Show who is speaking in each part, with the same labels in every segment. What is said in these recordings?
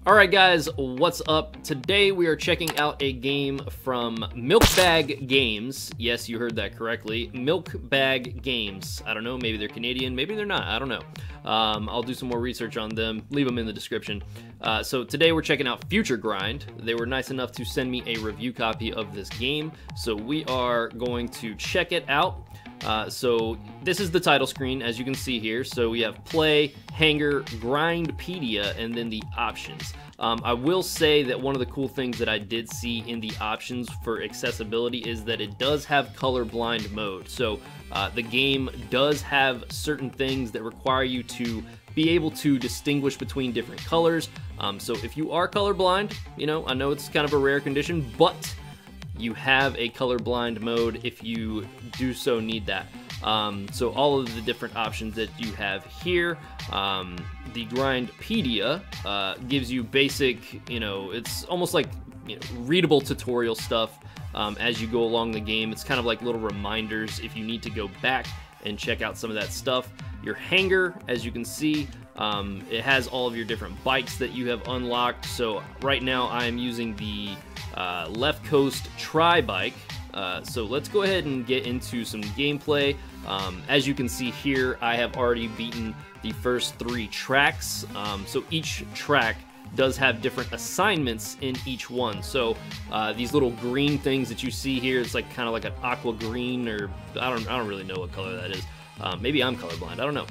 Speaker 1: Alright guys, what's up? Today we are checking out a game from Milkbag Games. Yes, you heard that correctly. Milkbag Games. I don't know, maybe they're Canadian, maybe they're not, I don't know. I'll do some more research on them, leave them in the description. So today we're checking out FutureGrind. They were nice enough to send me a review copy of this game, so we are going to check it out. So this is the title screen, as you can see here. So we have play, hanger, grindpedia, and then the options. I will say that one of the cool things that I did see in the options for accessibility is that it does have colorblind mode. So the game does have certain things that require you to be able to distinguish between different colors. So if you are colorblind, you know, I know it's kind of a rare condition, but you have a colorblind mode if you do so need that. So all of the different options that you have here, the grindpedia gives you basic, you know, it's almost like, you know, readable tutorial stuff as you go along the game. It's kind of like little reminders if you need to go back and check out some of that stuff. Your hanger, as you can see, it has all of your different bikes that you have unlocked. So right now I am using the Left Coast Tri-Bike. So let's go ahead and get into some gameplay. As you can see here, I have already beaten the first 3 tracks. So each track does have different assignments in each one. So these little green things that you see here, it's like kind of like an aqua green, or I don't really know what color that is. Maybe I'm colorblind, I don't know.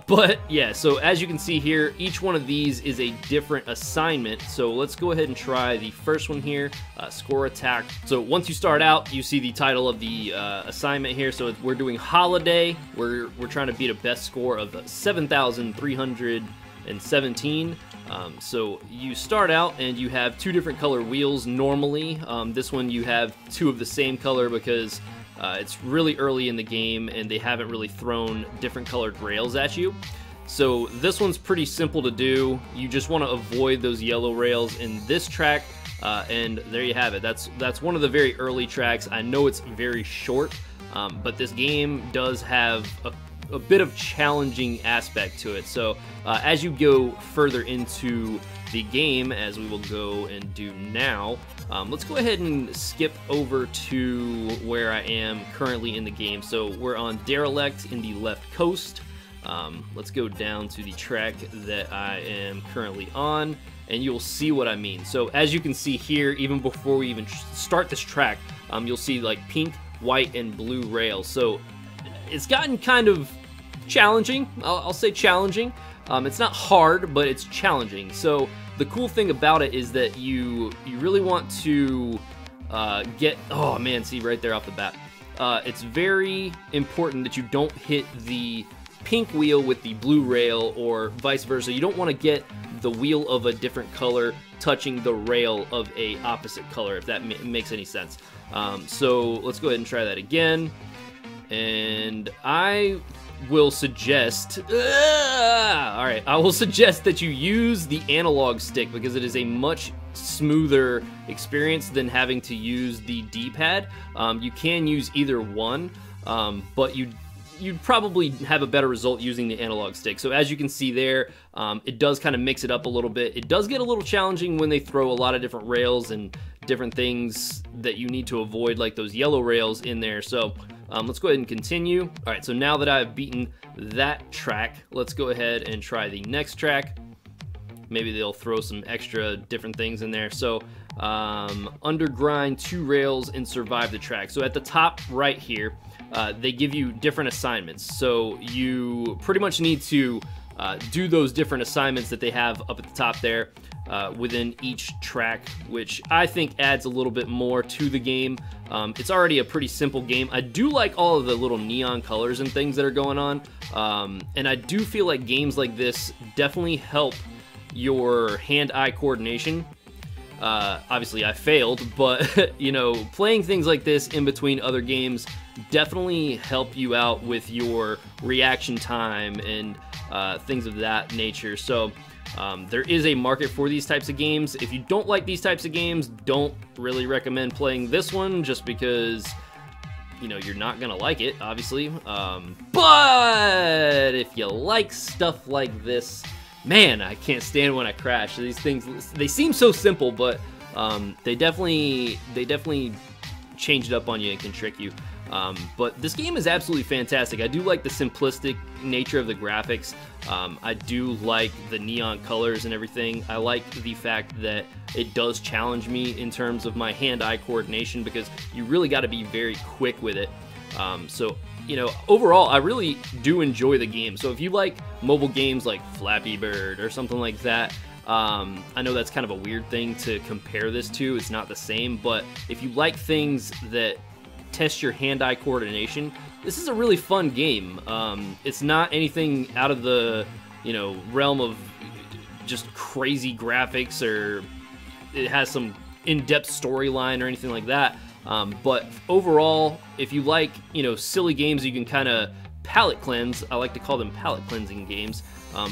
Speaker 1: But yeah, so as you can see here, each one of these is a different assignment. So let's go ahead and try the first one here, score attack. So once you start out, you see the title of the assignment here. So we're doing holiday. We're trying to beat a best score of 7,317. So you start out and you have 2 different color wheels normally. This one you have 2 of the same color because it's really early in the game and they haven't really thrown different colored rails at you. So this one's pretty simple to do. You just want to avoid those yellow rails in this track, and there you have it. That's one of the very early tracks. I know it's very short, but this game does have a bit of challenging aspect to it. So as you go further into the game, as we will go and do now, let's go ahead and skip over to where I am currently in the game. So we're on Derelict in the Left Coast. Let's go down to the track that I am currently on, and you'll see what I mean. So as you can see here, even before we even start this track, you'll see like pink, white, and blue rails. So it's gotten kind of challenging. I'll say challenging. It's not hard, but it's challenging. So the cool thing about it is that you really want to get, oh man, see right there off the bat. It's very important that you don't hit the pink wheel with the blue rail or vice versa. You don't want to get the wheel of a different color touching the rail of a opposite color, if that makes any sense. So let's go ahead and try that again. And I will suggest, alright, I will suggest that you use the analog stick because it is a much smoother experience than having to use the D-pad. You can use either one, but you'd probably have a better result using the analog stick. So as you can see there, it does kind of mix it up a little bit. It does get a little challenging when they throw a lot of different rails and different things that you need to avoid, like those yellow rails in there. So let's go ahead and continue. All right, so now that I've beaten that track, let's go ahead and try the next track. Maybe they'll throw some extra different things in there. So undergrind 2 rails and survive the track. So at the top right here, they give you different assignments. So you pretty much need to do those different assignments that they have up at the top there within each track, which I think adds a little bit more to the game. It's already a pretty simple game. I do like all of the little neon colors and things that are going on, and I do feel like games like this definitely help your hand-eye coordination. Obviously I failed, but you know, playing things like this in between other games definitely help you out with your reaction time and things of that nature. So there is a market for these types of games. If you don't like these types of games, don't really recommend playing this one, just because, you know, you're not gonna like it, obviously. But if you like stuff like this, Man, I can't stand when I crash. These things, they seem so simple, but they definitely change it up on you and can trick you. But this game is absolutely fantastic. I do like the simplistic nature of the graphics. I do like the neon colors and everything. I like the fact that it does challenge me in terms of my hand-eye coordination, because you really got to be very quick with it. So, you know, overall, I really do enjoy the game. So if you like mobile games like Flappy Bird or something like that, I know that's kind of a weird thing to compare this to. It's not the same, but if you like things that test your hand-eye coordination, this is a really fun game. It's not anything out of the, you know, realm of just crazy graphics, or it has some in-depth storyline or anything like that. But overall, if you like, you know, silly games you can kind of palate cleanse, I like to call them palate cleansing games,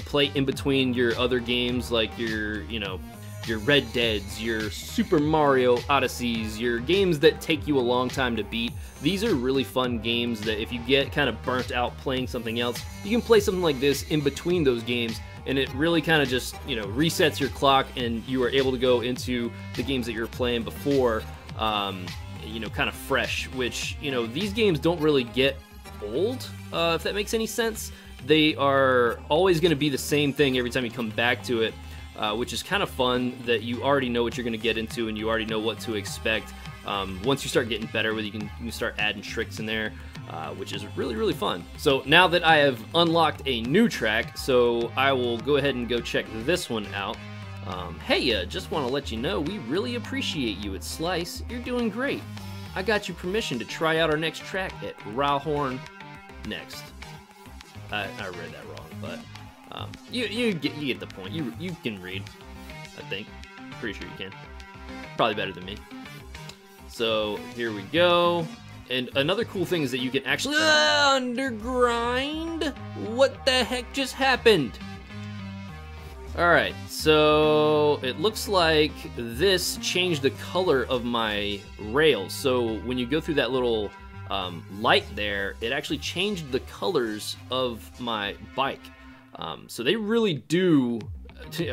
Speaker 1: play in between your other games like your, you know, your Red Deads, your Super Mario Odysseys, your games that take you a long time to beat. These are really fun games that if you get kind of burnt out playing something else, you can play something like this in between those games, and it really kind of just, you know, resets your clock, and you are able to go into the games that you were playing before, you know, kind of fresh, which, you know, these games don't really get old, if that makes any sense. They are always going to be the same thing every time you come back to it, which is kind of fun, that you already know what you're going to get into and you already know what to expect. Once you start getting better with it, you can start adding tricks in there, which is really, really fun. So now that I have unlocked a new track, so I will go ahead and go check this one out. Hey, just want to let you know we really appreciate you at Slice. You're doing great. I got you permission to try out our next track at Rowhorn Next. I read that wrong, but you get the point. You can read, I think. Pretty sure you can. Probably better than me. So here we go. And another cool thing is that you can actually undergrind. What the heck just happened? Alright, so it looks like this changed the color of my rails. So when you go through that little light there, it actually changed the colors of my bike. So they really do,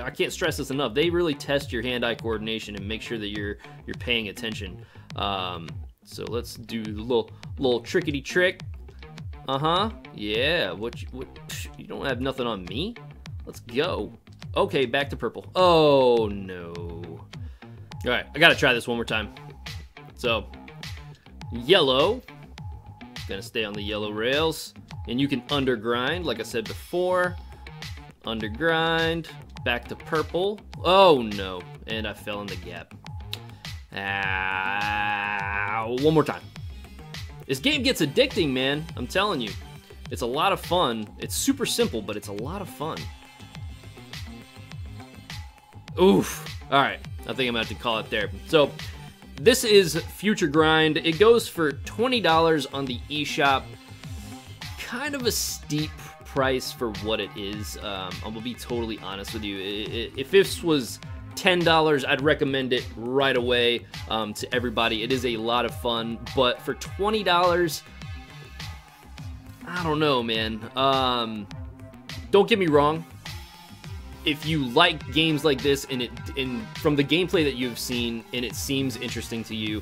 Speaker 1: I can't stress this enough, they really test your hand-eye coordination and make sure that you're paying attention. So let's do the little trickety trick. Yeah, what you don't have nothing on me? Let's go. Okay, back to purple. Oh no. All right, I gotta try this one more time. So yellow, gonna stay on the yellow rails, and you can undergrind like I said before. Undergrind, back to purple. Oh no, and I fell in the gap. One more time. This game gets addicting, man. I'm telling you. It's a lot of fun. It's super simple, but it's a lot of fun. Oof. Alright, I think I'm gonna have to call it there. So, this is FutureGrind. It goes for $20 on the eShop. Kind of a steep price for what it is. I'm gonna be totally honest with you. If this was $10, I'd recommend it right away to everybody. It is a lot of fun, but for $20, I don't know, man. Don't get me wrong. If you like games like this and from the gameplay that you've seen and it seems interesting to you,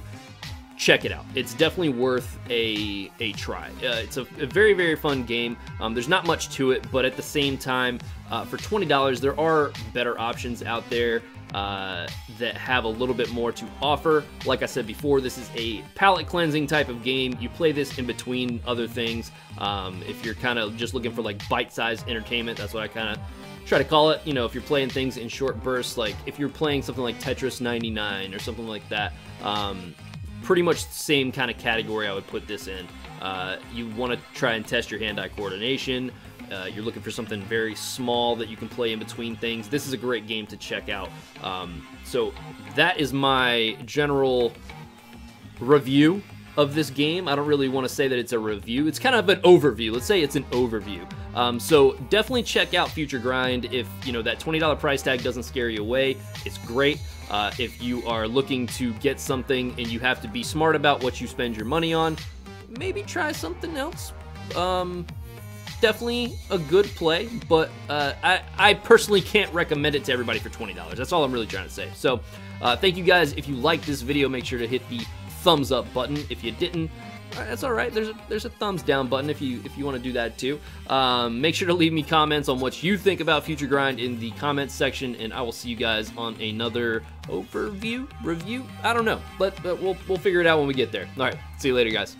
Speaker 1: check it out. It's definitely worth a try. It's a very, very fun game. There's not much to it, but at the same time, for $20, there are better options out there that have a little bit more to offer. Like I said before, this is a palate cleansing type of game. You play this in between other things. If you're kind of just looking for like bite-sized entertainment, that's what I kind of try to call it. You know, if you're playing things in short bursts, like if you're playing something like Tetris 99 or something like that, pretty much the same kind of category I would put this in. You want to try and test your hand-eye coordination. You're looking for something very small that you can play in between things. This is a great game to check out. So that is my general review of this game. I don't really want to say that it's a review. It's kind of an overview. Let's say it's an overview. So definitely check out FutureGrind if, you know, that $20 price tag doesn't scare you away. It's great. If you are looking to get something and you have to be smart about what you spend your money on, maybe try something else. definitely a good play, but I personally can't recommend it to everybody for $20. That's all I'm really trying to say. So thank you guys. If you liked this video, make sure to hit the thumbs up button. If you didn't, that's all right. There's a thumbs down button if you want to do that too. Make sure to leave me comments on what you think about FutureGrind in the comments section, and I will see you guys on another overview review. I don't know, but we'll figure it out when we get there. All right, see you later, guys.